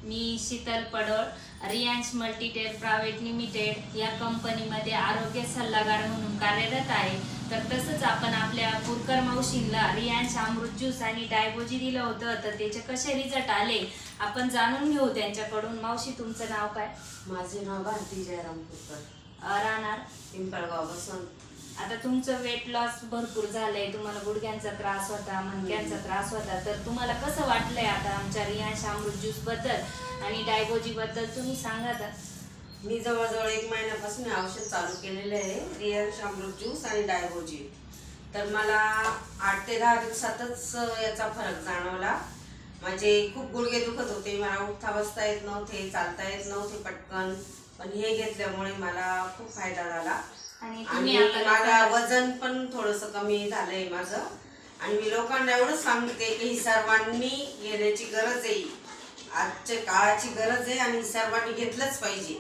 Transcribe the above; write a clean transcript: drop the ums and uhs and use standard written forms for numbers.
मी Sheetal Padol, Riyansh मल्टीटेल private limited या कंपनीमध्ये आरोग्य सल्लागार म्हणून कार्यरत आहे. तर तसंच आपण आपल्या पुरकर मावशींना रियांश अमृत ज्यूस आणि डायबोजी दिलं होतं, तर त्याचे कसे रिझल्ट आले आपण जाणून घेऊ त्यांच्याकडून. मावशी, तुमचं नाव काय? माझे नाव भारती जयराम पुरकर, राहणार पिंपळगाव बसवंत. आता तुमचं वेट लॉस भरपूर झालंय, तुम्हाला गुडघ्यांचा त्रास होता, मणक्यांचा त्रास होता, तर तुम्हाला कसं वाटलंय आता आमच्या रियांश अमृत ज्यूस बद्दल आणि डायबोजी बद्दल तुम्ही सांगा. तर मी जवळजवळ 1 महिन्यापासून औषध चालू केलेले आहे, रियांश अमृत ज्यूस आणि डायबोजी. तर मला 8 ते 10 दिवसातच याचा फरक जाणवला. माझे खूप गुडघे दुखत होते, मला उठता बसता येत नव्हते, चालता येत नव्हते पटकन, पण हे घेतल्यामुळे मला खूप फायदा झाला. आणि आणि माझं वजन पण थोडंसं कमी झालंय माझं. आणि मी लोकांना एवढंच सांगते की ही सर्वांनी घेण्याची गरज आहे, आजच्या काळाची गरज आहे आणि सर्वांनी घेतलंच पाहिजे.